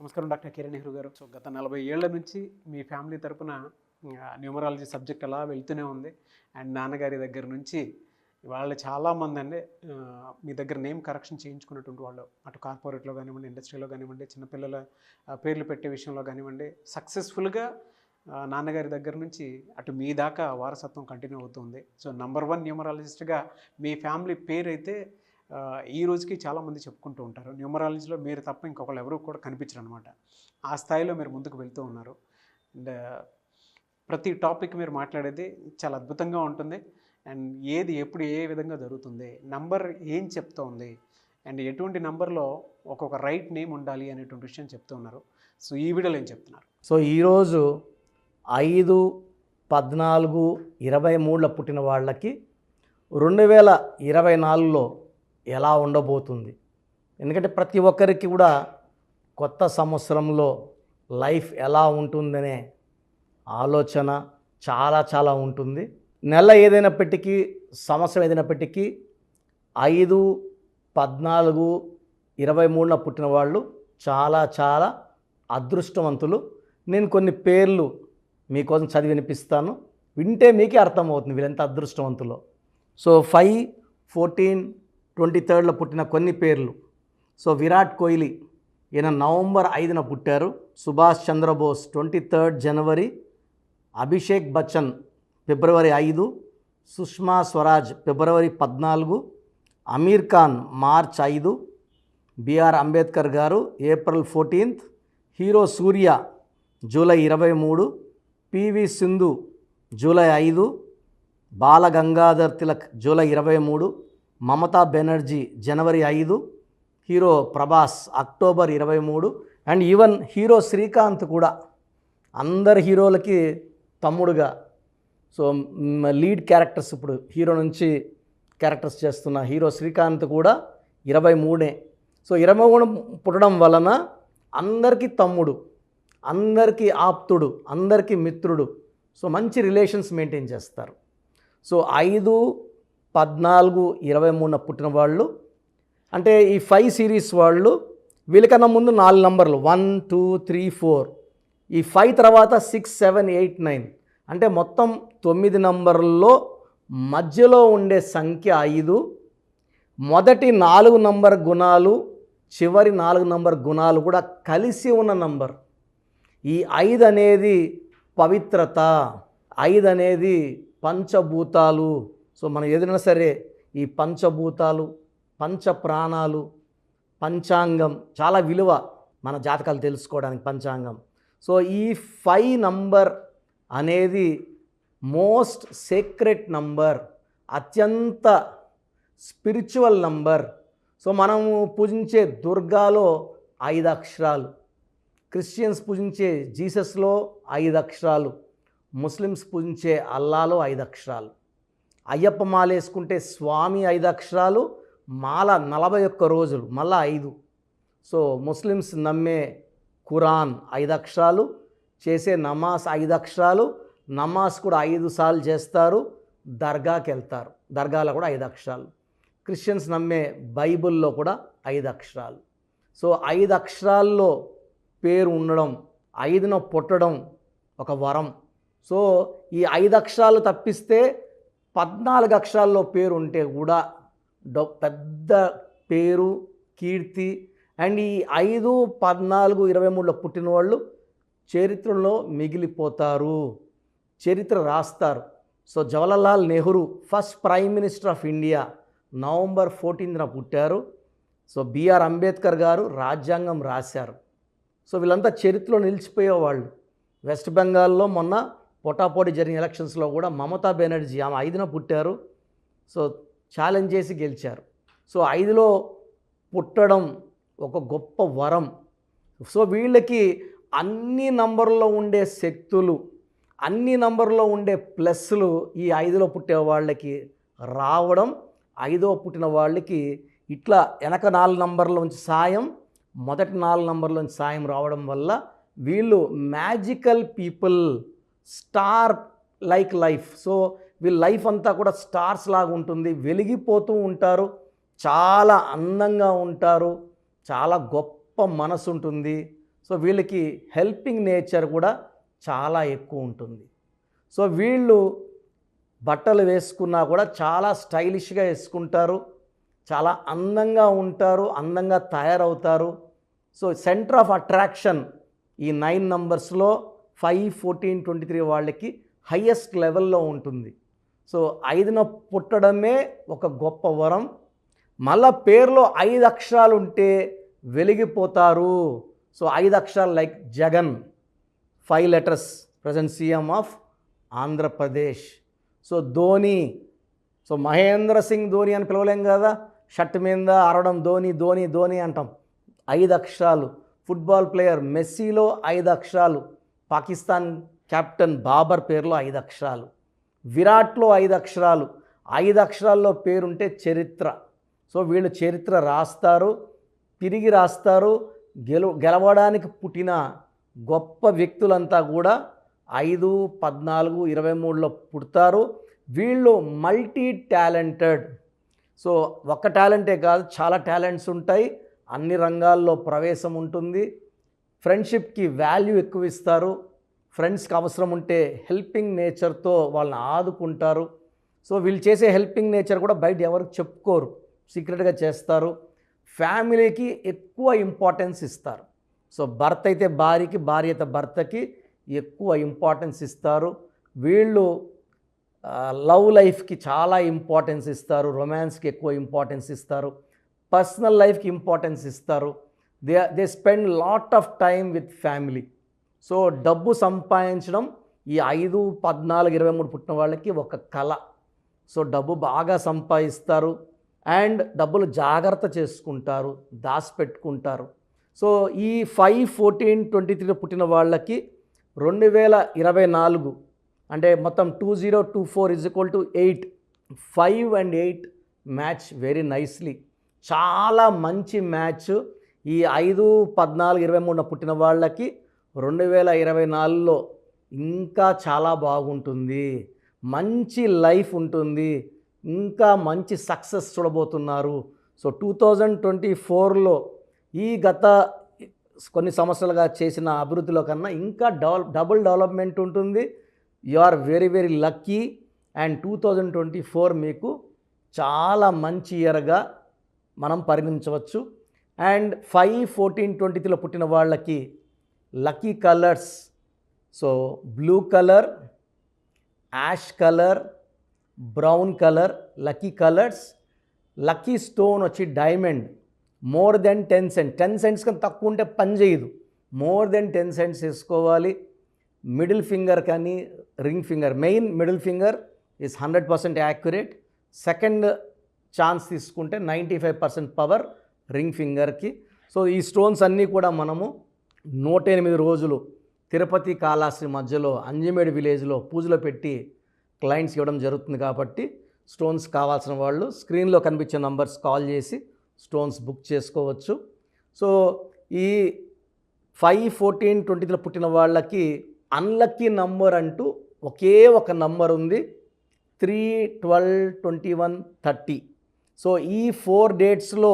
నమస్కారం డాక్టర్ కిరణ్ నెహ్రూ గారు. సో గత 40 ఏళ్ల నుంచి మీ ఫ్యామిలీ తరపున న్యూమరాలజీ సబ్జెక్ట్ అలా వెళ్తూనే ఉంది. అండ్ నాన్నగారి దగ్గర నుంచి వాళ్ళు చాలామంది అండి మీ దగ్గర నేమ్ కరెక్షన్ చేయించుకున్నటువంటి వాళ్ళు, అటు కార్పొరేట్లో కానివ్వండి, ఇండస్ట్రీలో కానివ్వండి, చిన్నపిల్లల పేర్లు పెట్టే విషయంలో కానివ్వండి, సక్సెస్ఫుల్గా నాన్నగారి దగ్గర నుంచి అటు మీ దాకా వారసత్వం కంటిన్యూ అవుతుంది. సో నంబర్ 1 న్యూమరాలజిస్ట్గా మీ ఫ్యామిలీ పేరైతే ఈ రోజుకి చాలామంది చెప్పుకుంటూ ఉంటారు. న్యూమరాలజీలో మీరు తప్ప ఇంకొకళ్ళు ఎవరు కూడా కనిపించరు అనమాట. ఆ స్థాయిలో మీరు ముందుకు వెళ్తూ ఉన్నారు. అండ్ ప్రతి టాపిక్ మీరు మాట్లాడేది చాలా అద్భుతంగా ఉంటుంది. అండ్ ఏది ఎప్పుడు ఏ విధంగా జరుగుతుంది, నంబర్ ఏం చెప్తోంది, అండ్ ఎటువంటి నంబర్లో ఒక్కొక్క రైట్ నేమ్ ఉండాలి అనేటువంటి విషయం చెప్తూ ఉన్నారు. సో ఈ వీడియోలో ఏం చెప్తున్నారు? సో ఈరోజు 5, 14, 23లో పుట్టిన వాళ్ళకి 2024లో ఎలా ఉండబోతుంది. ఎందుకంటే ప్రతి ఒక్కరికి కూడా కొత్త సంవత్సరంలో లైఫ్ ఎలా ఉంటుందనే ఆలోచన చాలా ఉంటుంది. నెల ఏదైనప్పటికీ, సంవత్సరం ఏదైనప్పటికీ 5, 14, 23లో పుట్టిన వాళ్ళు చాలా అదృష్టవంతులు. నేను కొన్ని పేర్లు మీకోసం చదివి వినిపిస్తాను. వింటే మీకే అర్థమవుతుంది వీళ్ళెంత అదృష్టవంతులో. సో 5, 14, 23లో పుట్టిన కొన్ని పేర్లు. సో విరాట్ కోహ్లీ, ఈయన నవంబర్ 5న పుట్టారు. సుభాష్ చంద్రబోస్ 23 జనవరి. అభిషేక్ బచ్చన్ ఫిబ్రవరి 5. సుష్మా స్వరాజ్ ఫిబ్రవరి 14. అమీర్ ఖాన్ మార్చ్ 5. బిఆర్ అంబేద్కర్ గారు April 14. Hero Surya July 23. PV Sindhu July 5. Bala Gangadhar Tilak July 23. Mamata Banerjee January 5. Hero Prabhas October 23. And even hero Srikanth కూడా అందరి హీరోలకి తమ్ముడుగా, సో లీడ్ క్యారెక్టర్స్ ఇప్పుడు హీరో నుంచి క్యారెక్టర్స్ చేస్తున్న హీరో శ్రీకాంత్ కూడా 23. సో 23 పుట్టడం వలన అందరికీ తమ్ముడు, అందరికీ ఆప్తుడు, అందరికీ మిత్రుడు. సో మంచి రిలేషన్స్ మెయింటైన్ చేస్తారు. సో 5, 14, 23 పుట్టిన వాళ్ళు అంటే ఈ 5 సిరీస్ వాళ్ళు, వీళ్ళకన్నా ముందు 4 నంబర్లు 1, 2, 3, 4. ఈ 5 తర్వాత 6, 7, 8, 9 అంటే మొత్తం 9 నంబర్లలో మధ్యలో ఉండే సంఖ్య 5. మొదటి 4 నంబర్ గుణాలు, చివరి 4 నంబర్ గుణాలు కూడా కలిసి ఉన్న నంబర్. ఈ 5 అనేది పవిత్రత, 5 అనేది పంచభూతాలు. సో మనం ఏదైనా సరే ఈ పంచభూతాలు, పంచ ప్రాణాలు, పంచాంగం చాలా విలువ మన జాతకాలు తెలుసుకోవడానికి పంచాంగం. సో ఈ 5 నంబర్ అనేది మోస్ట్ సీక్రెట్ నంబర్, అత్యంత స్పిరిచువల్ నంబర్. సో మనము పూజించే దుర్గాలో 5 అక్షరాలు, క్రిస్టియన్స్ పూజించే జీసస్లో 5 అక్షరాలు, ముస్లిమ్స్ పూజించే అల్లాలో 5 అక్షరాలు, అయ్యప్ప మాల వేసుకుంటే స్వామి 5 అక్షరాలు, మాల 41 రోజులు మళ్ళా 5. సో ముస్లిమ్స్ నమ్మే ఖురాన్ 5 అక్షరాలు, చేసే నమాజ్ 5 అక్షరాలు, నమాజ్ కూడా 5 సార్లు చేస్తారు, దర్గాకి వెళ్తారు, దర్గాలో కూడా 5 అక్షరాలు. క్రిస్టియన్స్ నమ్మే బైబిల్లో కూడా 5 అక్షరాలు. సో 5 అక్షరాల్లో పేరు ఉండడం, 5న పుట్టడం ఒక వరం. సో ఈ 5 అక్షరాలు తప్పిస్తే 14 అక్షరాల్లో పేరు ఉంటే కూడా పెద్ద పేరు, కీర్తి. అండ్ ఈ 5, 14, 23లో పుట్టిన వాళ్ళు చరిత్రలో మిగిలిపోతారు, చరిత్ర రాస్తారు. So Jawaharlal Nehru first prime minister of India November 14న పుట్టారు. సో బిఆర్ అంబేద్కర్ గారు రాజ్యాంగం రాశారు. సో వీళ్ళంతా చరిత్రలో నిలిచిపోయేవాళ్ళు. వెస్ట్ బెంగాల్లో మొన్న పోటాపోటీ జరిగిన ఎలక్షన్స్లో కూడా మమతా బెనర్జీ ఆమె 5న పుట్టారు. సో ఛాలెంజ్ చేసి గెలిచారు. సో 5లో పుట్టడం ఒక గొప్ప వరం. సో వీళ్ళకి అన్ని నంబర్లో ఉండే శక్తులు, అన్ని నంబర్లో ఉండే ప్లస్లు ఈ 5లో పుట్టే వాళ్ళకి రావడం, 5వ పుట్టిన వాళ్ళకి ఇట్లా వెనక 4 నంబర్లోంచి సాయం, మొదటి 4 నంబర్లోంచి సాయం రావడం వల్ల వీళ్ళు magical people, star like life. So వీళ్ళ లైఫ్ అంతా కూడా స్టార్స్ లాగా ఉంటుంది, వెలిగిపోతూ ఉంటారు, చాలా అందంగా ఉంటారు, చాలా గొప్ప మనసు ఉంటుంది. సో సో వీళ్ళకి హెల్పింగ్ నేచర్ కూడా చాలా ఎక్కువ ఉంటుంది. సో వీళ్ళు బట్టలు వేసుకున్నా కూడా చాలా స్టైలిష్గా వేసుకుంటారు, చాలా అందంగా ఉంటారు, అందంగా తయారవుతారు. సో సెంటర్ ఆఫ్ అట్రాక్షన్ ఈ 9 నంబర్స్లో 5, 14, 23 వాళ్ళకి హయ్యెస్ట్ లెవెల్లో ఉంటుంది. సో 5న పుట్టడమే ఒక గొప్ప వరం. మళ్ళా పేరులో 5 అక్షరాలు ఉంటే వెలిగిపోతారు. సో 5 అక్షరాలు like Jagan, 5 letters, present CM of Andhra Pradesh. So Dhoni, so Mahindra Singh Dhoni అని పిలవలేం కదా, షర్ట్ మీద అరవడం ధోని ధోని ధోని అంటాం. 5 అక్షరాలు. ఫుట్బాల్ ప్లేయర్ మెస్సీలో 5 అక్షరాలు. పాకిస్తాన్ కెప్టెన్ బాబర్ పేరులో 5 అక్షరాలు. విరాట్లో 5 అక్షరాలు. 5 అక్షరాల్లో పేరుంటే చరిత్ర. సో వీళ్ళు చరిత్ర రాస్తారు, తిరిగి రాస్తారు. గెలవడానికి పుట్టిన గొప్ప వ్యక్తులంతా కూడా 5, 14, 23లో పుడతారు. వీళ్ళు మల్టీ టాలెంటెడ్. సో ఒక్క టాలెంటే కాదు, చాలా టాలెంట్స్ ఉంటాయి, అన్ని రంగాల్లో ప్రవేశం ఉంటుంది. ఫ్రెండ్షిప్కి వాల్యూ ఎక్కువ ఇస్తారు. ఫ్రెండ్స్కి అవసరం ఉంటే హెల్పింగ్ నేచర్తో వాళ్ళని ఆదుకుంటారు. సో వీళ్ళు చేసే హెల్పింగ్ నేచర్ కూడా బయట ఎవరికి చెప్పుకోరు, సీక్రెట్గా చేస్తారు. ఫ్యామిలీకి ఎక్కువ ఇంపార్టెన్స్ ఇస్తారు. సో భర్త అయితే భార్యకి, భార్య అయితే భర్తకి ఎక్కువ ఇంపార్టెన్స్ ఇస్తారు. వీళ్ళు లవ్ లైఫ్కి చాలా ఇంపార్టెన్స్ ఇస్తారు, రొమాన్స్కి ఎక్కువ ఇంపార్టెన్స్ ఇస్తారు, పర్సనల్ లైఫ్కి ఇంపార్టెన్స్ ఇస్తారు. They spend lot of time with family. So డబ్బు సంపాదించడం ఈ 5, 14, 23 పుట్టిన వాళ్ళకి ఒక కళ. సో డబ్బు బాగా సంపాదిస్తారు అండ్ డబ్బులు జాగ్రత్త చేసుకుంటారు, దాచిపెట్టుకుంటారు. సో ఈ 5, 14, 23 పుట్టిన వాళ్ళకి 2024 అంటే మొత్తం 2024 = 8, 5 and 8 మ్యాచ్ వెరీ నైస్లీ. చాలా మంచి మ్యాచ్. ఈ 5, 14, 23 పుట్టిన వాళ్ళకి 2024లో ఇంకా చాలా బాగుంటుంది, మంచి లైఫ్ ఉంటుంది, ఇంకా మంచి సక్సెస్ చూడబోతున్నారు. సో 2024లో ఈ గత కొన్ని సంవత్సరాలుగా చేసిన అభివృద్ధిలో కన్నా ఇంకా డబుల్ డెవలప్మెంట్ ఉంటుంది. You are very very lucky. And 2024 మీకు చాలా మంచి ఇయర్గా మనం పరిగణించవచ్చు. అండ్ 5, 14, 23లో పుట్టిన వాళ్ళకి lucky colours, so blue colour, ash colour, brown colour lucky colours. Lucky stone వచ్చి diamond. More than 10 cents, 10 cents కన్నా తక్కువ ఉంటే పని చేయదు, మోర్ దెన్ 10 cents వేసుకోవాలి. మిడిల్ ఫింగర్ కానీ ring finger, main middle finger is 100% accurate. Second chance తీసుకుంటే 95% power ring ఫింగర్కి. సో ఈ స్టోన్స్ అన్నీ కూడా మనము 108 రోజులు తిరుపతి కాళహస్తి మధ్యలో అంజిమేడి విలేజ్లో పూజలో పెట్టి క్లయింట్స్ ఇవ్వడం జరుగుతుంది. కాబట్టి స్టోన్స్ కావాల్సిన వాళ్ళు స్క్రీన్లో కనిపించే నంబర్స్ కాల్ చేసి స్టోన్స్ బుక్ చేసుకోవచ్చు. సో ఈ 5, 14, 23లో పుట్టిన వాళ్ళకి అన్లక్కీ నంబర్ అంటూ ఒకే ఒక నంబర్ ఉంది, 3, 12, 21, 30. సో ఈ 4 డేట్స్లో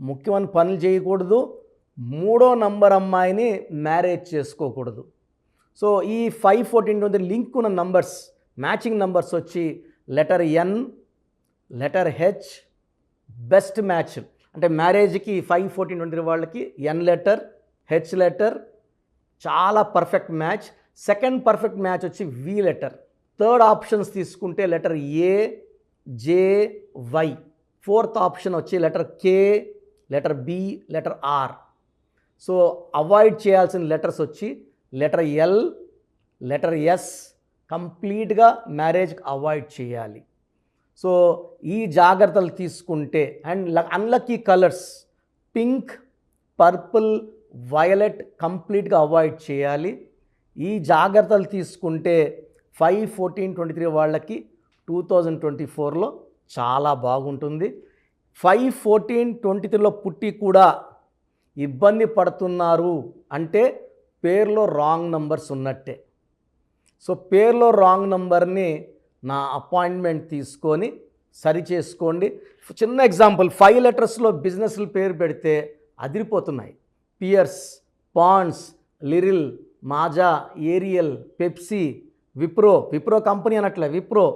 ముఖ్యమైన పనులు చేయకూడదు, 3వ నంబర్ అమ్మాయిని మ్యారేజ్ చేసుకోకూడదు. సో ఈ 5, 14, 20 లింక్ ఉన్న నంబర్స్, మ్యాచింగ్ నంబర్స్ వచ్చి letter N, letter H. Best match అంటే మ్యారేజ్కి 5, 14, 23 వాళ్ళకి N లెటర్, H లెటర్ చాలా perfect match. Second perfect match వచ్చి V లెటర్. థర్డ్ ఆప్షన్స్ తీసుకుంటే letter A, J, Y. Fourth option వచ్చి letter K, letter B, letter R. So avoid చేయాల్సిన letters వచ్చి letter L, letter S. కంప్లీట్గా మ్యారేజ్కి avoid చేయాలి. So ఈ జాగ్రత్తలు తీసుకుంటే and unlucky colours pink, purple, violet కంప్లీట్గా అవాయిడ్ చేయాలి. ఈ జాగ్రత్తలు తీసుకుంటే 5, 14, 23 వాళ్ళకి 2024లో చాలా బాగుంటుంది. 5, 14, 23లో పుట్టి కూడా ఇబ్బంది పడుతున్నారు అంటే పేరులో రాంగ్ నంబర్స్ ఉన్నట్టే. సో పేరులో రాంగ్ నంబర్ని నా అపాయింట్మెంట్ తీసుకొని సరి చేసుకోండి. చిన్న ఎగ్జాంపుల్, 5 లెటర్స్లో బిజినెస్ల పేరు పెడితే అదిరిపోతున్నాయి. Pears, Pond's, Liril, Maaza, Ariel, Pepsi, Wipro company అనట్లే విప్రో.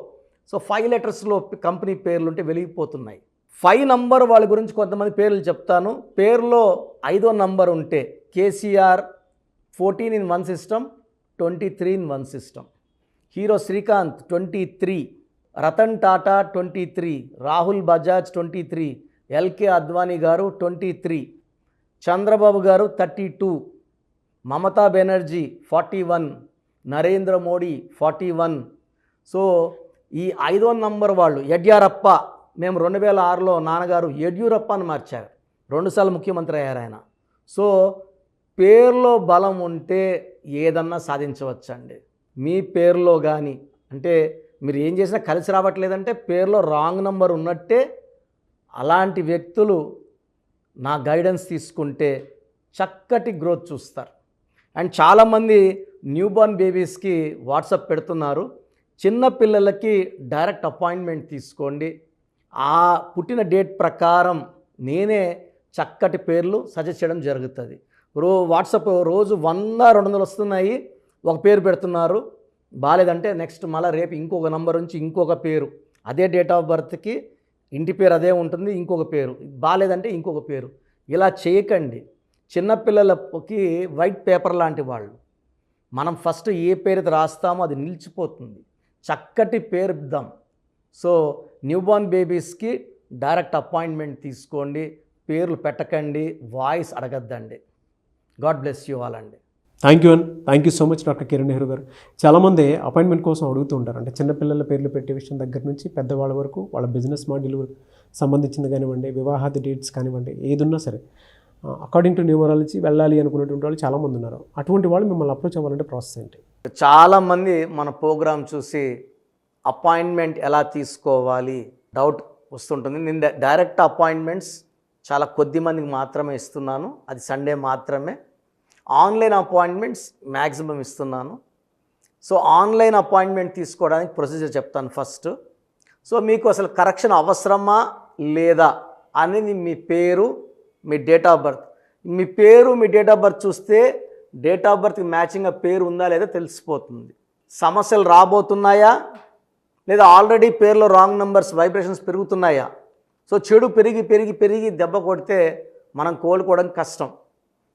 సో 5 లెటర్స్లో కంపెనీ పేర్లు ఉంటే వెలిగిపోతున్నాయి. 5 నంబర్ వాళ్ళ గురించి కొంతమంది పేర్లు చెప్తాను. పేరులో 5వ నంబర్ ఉంటే KCR 14 in 1 system, 23 in 1 system. Hero Srikanth 23, Ratan Tata 23, Rahul Bajaj 23, LK Advani గారు 23, చంద్రబాబు గారు 32, మమతా బెనర్జీ 41, నరేంద్ర మోడీ 41. సో ఈ 5వ నంబర్ వాళ్ళు యడ్యూరప్ప, మేము 2006లో నాన్నగారు యడ్యూరప్ప అని మార్చారు, 2 సార్లు ముఖ్యమంత్రి అయ్యారు ఆయన. సో పేరులో బలం ఉంటే ఏదన్నా సాధించవచ్చండి. మీ పేరులో కానీ అంటే మీరు ఏం చేసినా కలిసి రావట్లేదంటే పేరులో రాంగ్ నంబర్ ఉన్నట్టే. అలాంటి వ్యక్తులు నా గైడెన్స్ తీసుకుంటే చక్కటి గ్రోత్ చూస్తారు. అండ్ చాలామంది న్యూబార్న్ బేబీస్కి వాట్సాప్ పెడుతున్నారు. చిన్న పిల్లలకి డైరెక్ట్ అపాయింట్మెంట్ తీసుకోండి. ఆ పుట్టిన డేట్ ప్రకారం నేనే చక్కటి పేర్లు సజెస్ట్ చేయడం జరుగుతుంది. వాట్సాప్ రోజు 100-200 వస్తున్నాయి, ఒక పేరు పెడుతున్నారు, బాలేదంటే నెక్స్ట్ మళ్ళీ రేపు ఇంకొక నంబర్ నుంచి ఇంకొక పేరు, అదే డేట్ ఆఫ్ బర్త్కి ఇంటి పేరు అదే ఉంటుంది, ఇంకొక పేరు, బాలేదంటే ఇంకొక పేరు. ఇలా చేయకండి. చిన్నపిల్లలకి వైట్ పేపర్ లాంటి వాళ్ళు. మనం ఫస్ట్ ఏ పేరు రాస్తామో అది నిలిచిపోతుంది. చక్కటి పేరు ఇద్దాం. సో న్యూబార్న్ బేబీస్కి డైరెక్ట్ అపాయింట్మెంట్ తీసుకోండి, పేర్లు పెట్టకండి, వాయిస్ అడగద్దండి. గాడ్ బ్లెస్ యూ ఆల్ అండి. Thank you so much doctor Kiran Nehru garu. చాలామంది అపాయింట్మెంట్ కోసం అడుగుతూ ఉంటారు. అంటే చిన్నపిల్లల పేర్లు పెట్టే విషయం దగ్గర నుంచి పెద్దవాళ్ళ వరకు వాళ్ళ బిజినెస్ మోడల్ సంబంధించింది కానివ్వండి, వివాహాది డేట్స్ కానివ్వండి, ఏదున్నా సరే అకార్డింగ్ టు న్యూమరాలజీ వెళ్ళాలి అనుకునేటువంటి వాళ్ళు చాలామంది ఉన్నారు. అటువంటి వాళ్ళు మిమ్మల్ని అప్రోచ్ అవ్వాలంటే ప్రాసెస్ ఏంటి? చాలామంది మన ప్రోగ్రామ్ చూసి అపాయింట్మెంట్ ఎలా తీసుకోవాలి డౌట్ వస్తుంటుంది. నేను డైరెక్ట్ అపాయింట్మెంట్స్ చాలా కొద్ది మందికి మాత్రమే ఇస్తున్నాను, అది సండే మాత్రమే. ఆన్లైన్ అపాయింట్మెంట్స్ మ్యాక్సిమం ఇస్తున్నాను. సో ఆన్లైన్ అపాయింట్మెంట్ తీసుకోవడానికి ప్రొసీజర్ చెప్తాను ఫస్ట్. సో మీకు అసలు కరెక్షన్ అవసరమా లేదా అనేది మీ పేరు, మీ డేట్ ఆఫ్ బర్త్. మీ పేరు, మీ డేట్ ఆఫ్ బర్త్ చూస్తే డేట్ ఆఫ్ బర్త్కి మ్యాచింగ్గా పేరు ఉందా లేదా తెలిసిపోతుంది. సమస్యలు రాబోతున్నాయా లేదా ఆల్రెడీ పేరులో రాంగ్ నెంబర్స్ వైబ్రేషన్స్ పెరుగుతున్నాయా. సో చెడు పెరిగి పెరిగి పెరిగి దెబ్బ కొడితే మనం కోలుకోవడం కష్టం.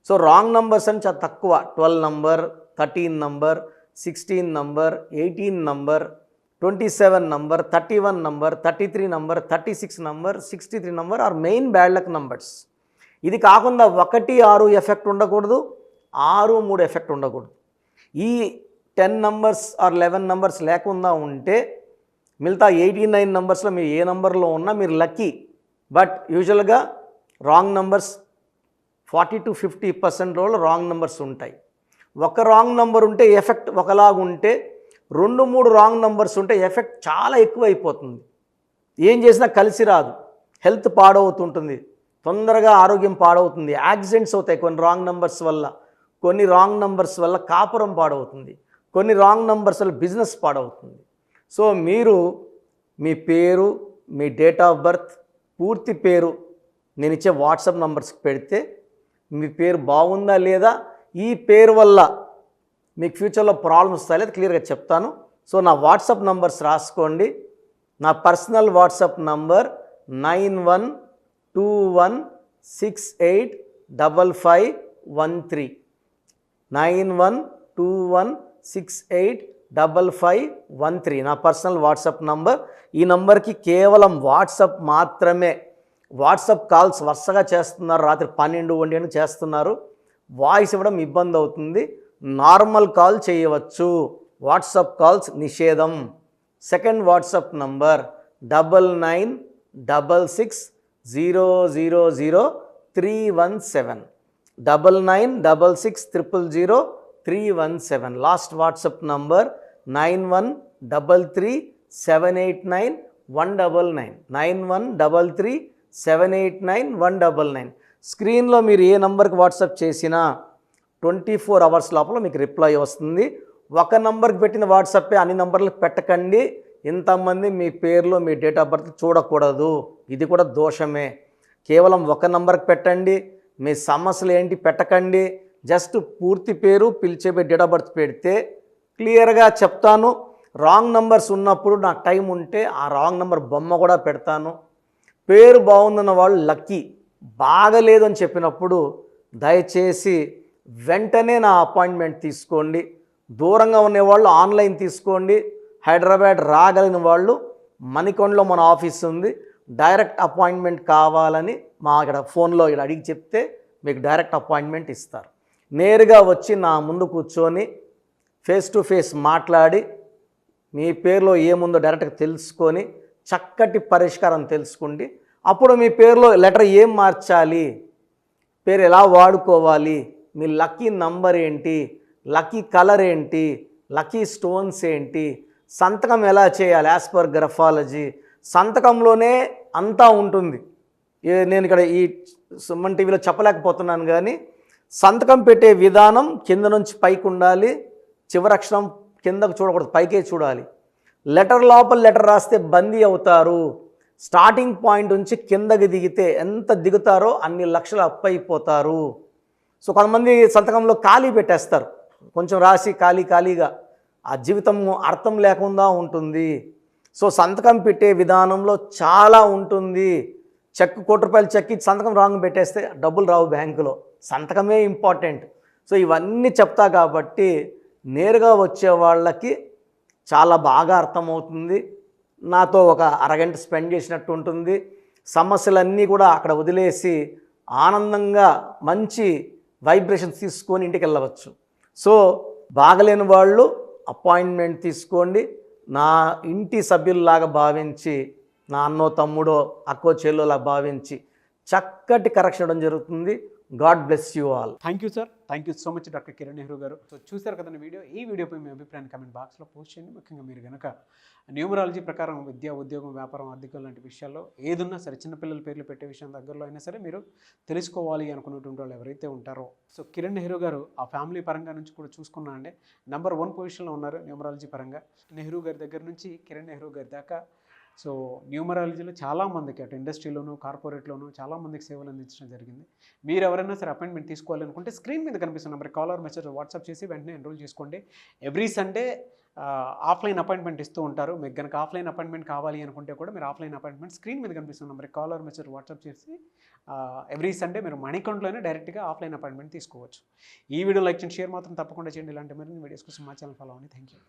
సో రాంగ్ నంబర్స్ అని చాలా తక్కువ. 12 number, 13 number, 16 number, 18 number, 27 number, 31 number, 33 number, 36 number, 63 number are main bad luck numbers. ఇది కాకుండా 1, 6 ఎఫెక్ట్ ఉండకూడదు, 6, 3 ఎఫెక్ట్ ఉండకూడదు. ఈ 10 నంబర్స్ ఆర్ 11 నంబర్స్ లేకుండా ఉంటే మిగతా 89 నంబర్స్లో మీరు ఏ నంబర్లో ఉన్నా మీరు లక్కీ. బట్ యూజువల్గా రాంగ్ నంబర్స్ 40 to 50% రోజులు రాంగ్ నెంబర్స్ ఉంటాయి. ఒక రాంగ్ నెంబర్ ఉంటే ఎఫెక్ట్ ఒకలాగా ఉంటే 2-3 రాంగ్ నెంబర్స్ ఉంటే ఎఫెక్ట్ చాలా ఎక్కువ అయిపోతుంది. ఏం చేసినా కలిసి రాదు, హెల్త్ పాడవుతుంటుంది, తొందరగా ఆరోగ్యం పాడవుతుంది, యాక్సిడెంట్స్ అవుతాయి కొన్ని రాంగ్ నెంబర్స్ వల్ల, కొన్ని రాంగ్ నెంబర్స్ వల్ల కాపురం పాడవుతుంది, కొన్ని రాంగ్ నెంబర్స్ వల్ల బిజినెస్ పాడవుతుంది. సో మీరు మీ పేరు, మీ డేట్ ఆఫ్ బర్త్, పూర్తి పేరు నేను ఇచ్చే వాట్సాప్ నంబర్స్కి పెడితే మీ పేరు బాగుందా లేదా, ఈ పేరు వల్ల మీకు ఫ్యూచర్లో ప్రాబ్లమ్స్ వస్తాయి లేదా క్లియర్గా చెప్తాను. సో నా వాట్సాప్ నంబర్స్ రాసుకోండి. నా పర్సనల్ వాట్సాప్ నంబర్ 9121685513 9121685513 నా పర్సనల్ వాట్సాప్ నంబర్. ఈ నంబర్కి కేవలం వాట్సాప్ మాత్రమే. వాట్సాప్ కాల్స్ వరుసగా చేస్తున్నారు, రాత్రి 12-1 చేస్తున్నారు, వాయిస్ ఇవ్వడం ఇబ్బంది అవుతుంది. నార్మల్ కాల్ చేయవచ్చు, వాట్సాప్ కాల్స్ నిషేధం. Second WhatsApp number 9966000317 9966000317. Last WhatsApp number 9133789199 9133789199. స్క్రీన్లో మీరు ఏ నంబర్కి వాట్సాప్ చేసినా 24 hours లోపల మీకు రిప్లై వస్తుంది. ఒక నంబర్కి పెట్టిన వాట్సాపే అన్ని నంబర్లకు పెట్టకండి. ఇంతమంది మీ పేర్లు, మీ డేట్ ఆఫ్ బర్త్ చూడకూడదు, ఇది కూడా దోషమే. కేవలం ఒక నంబర్కి పెట్టండి. మీ సమస్యలు ఏంటి పెట్టకండి, జస్ట్ పూర్తి పేరు పిలిచే డేట్ ఆఫ్ బర్త్ పెడితే క్లియర్గా చెప్తాను. రాంగ్ నంబర్స్ ఉన్నప్పుడు నాకు టైం ఉంటే ఆ రాంగ్ నంబర్ బొమ్మ కూడా పెడతాను. పేరు బాగుందన్న వాళ్ళు లక్కీ, బాగలేదు అని చెప్పినప్పుడు దయచేసి వెంటనే నా అపాయింట్మెంట్ తీసుకోండి. దూరంగా ఉండేవాళ్ళు ఆన్లైన్ తీసుకోండి. హైదరాబాద్ రాగలిగిన వాళ్ళు మణికొండలో మన ఆఫీస్ ఉంది. డైరెక్ట్ అపాయింట్మెంట్ కావాలని మా ఇక్కడ ఫోన్లో ఇక్కడ అడిగి చెప్తే మీకు డైరెక్ట్ అపాయింట్మెంట్ ఇస్తారు. నేరుగా వచ్చి నా ముందు కూర్చొని ఫేస్ టు ఫేస్ మాట్లాడి మీ పేరులో ఏముందో డైరెక్ట్గా తెలుసుకొని చక్కటి పరిష్కారం తెలుసుకోండి. అప్పుడు మీ పేరులో లెటర్ ఏం మార్చాలి, పేరు ఎలా వాడుకోవాలి, మీ లక్కీ నంబర్ ఏంటి, లక్కీ కలర్ ఏంటి, లక్కీ స్టోన్స్ ఏంటి, సంతకం ఎలా చేయాలి యాజ్ పర్ గ్రఫాలజీ, సంతకంలోనే అంతా ఉంటుంది. నేను ఇక్కడ ఈ సుమన్ టీవీలో చెప్పలేకపోతున్నాను కానీ సంతకం పెట్టే విధానం కింద నుంచి పైకి ఉండాలి, చివరి అక్షరం కిందకు చూడకూడదు, పైకే చూడాలి. లెటర్ లోపల లెటర్ రాస్తే బందీ అవుతారు. స్టార్టింగ్ పాయింట్ నుంచి కిందకి దిగితే ఎంత దిగుతారో అన్ని లక్షలు అప్పు అయిపోతారు. సో కొంతమంది సంతకంలో ఖాళీ పెట్టేస్తారు, కొంచెం రాసి ఖాళీగా ఆ జీవితం అర్థం లేకుండా ఉంటుంది. సో సంతకం పెట్టే విధానంలో చాలా ఉంటుంది. చెక్ ₹1,00,000 చెక్ ఇచ్చి సంతకం రాంగ్ పెట్టేస్తే డబ్బులు రావు బ్యాంకులో, సంతకమే ఇంపార్టెంట్. సో ఇవన్నీ చెప్తా కాబట్టి నేరుగా వచ్చే వాళ్ళకి చాలా బాగా అర్థమవుతుంది. నాతో ఒక అరగంట స్పెండ్ చేసినట్టు ఉంటుంది. సమస్యలన్నీ కూడా అక్కడ వదిలేసి ఆనందంగా మంచి వైబ్రేషన్స్ తీసుకొని ఇంటికి వెళ్ళవచ్చు. సో బాగలేని వాళ్ళు అపాయింట్మెంట్ తీసుకోండి. నా ఇంటి సభ్యుల్లాగా భావించి, నా అన్నో తమ్ముడో అక్కో చెల్లోలా భావించి చక్కటి కరెక్షన్ ఇవ్వడం జరుగుతుంది. God bless you all. Thank you sir, thank you so much doctor Kiran Nehru గారు. సో చూశారు కదండి వీడియో. ఈ వీడియోపై మీ అభిప్రాయాన్ని కమెంట్ బాక్స్లో పోస్ట్ చేయండి. ముఖ్యంగా మీరు కనుక న్యూమరాలజీ ప్రకారం విద్య, ఉద్యోగం, వ్యాపారం, ఆర్థికం లాంటి విషయాల్లో ఏదున్నా సరే, చిన్నపిల్లల పేర్లు పెట్టే విషయం దగ్గరలో అయినా సరే మీరు తెలుసుకోవాలి అనుకున్నటువంటి వాళ్ళు ఎవరైతే ఉంటారో, సో కిరణ్ నెహ్రూ గారు ఆ ఫ్యామిలీ పరంగా నుంచి కూడా చూసుకున్నా అండి నెంబర్ 1 పొజిషన్లో ఉన్నారు న్యూమరాలజీ పరంగా. నెహ్రూ గారి దగ్గర నుంచి కిరణ్ నెహ్రూ గారి దాకా సో న్యూమరాలజీలో చాలామందికి అటు ఇండస్ట్రీలోను, కార్పొరేట్లోను చాలామందికి సేవలు అందించడం జరిగింది. మీరు ఎవరైనా సరే అపాయింట్మెంట్ తీసుకోవాలనుకుంటే స్క్రీన్ మీద కనిపిస్తున్న number call or message WhatsApp చేసి వెంటనే ఎన్రోల్ చేసుకోండి. ఎవ్రీ సండే ఆఫ్లైన్ అపాయింట్మెంట్ ఇస్తూ ఉంటారు. మీకు కనుక ఆఫ్లైన్ అపాయింట్మెంట్ కావాలి అనుకుంటే కూడా మీరు ఆఫ్లైన్ అపాయింట్మెంట్ స్క్రీన్ మీద కనిపిస్తున్న number call or message WhatsApp చేసి ఎవ్రీ సండే మీరు మణికొండలోనే డైరెక్ట్గా ఆఫ్లైన్ అపాయింట్మెంట్ తీసుకోవచ్చు. ఈ వీడియో లైక్ చేయండి, షేర్ మాత్రం తప్పకుండా చేయండి. ఇలాంటి మరిన్ని వీడియోస్ కోసం మా ఛానల్ ఫాలో అవ్వండి. Thank you.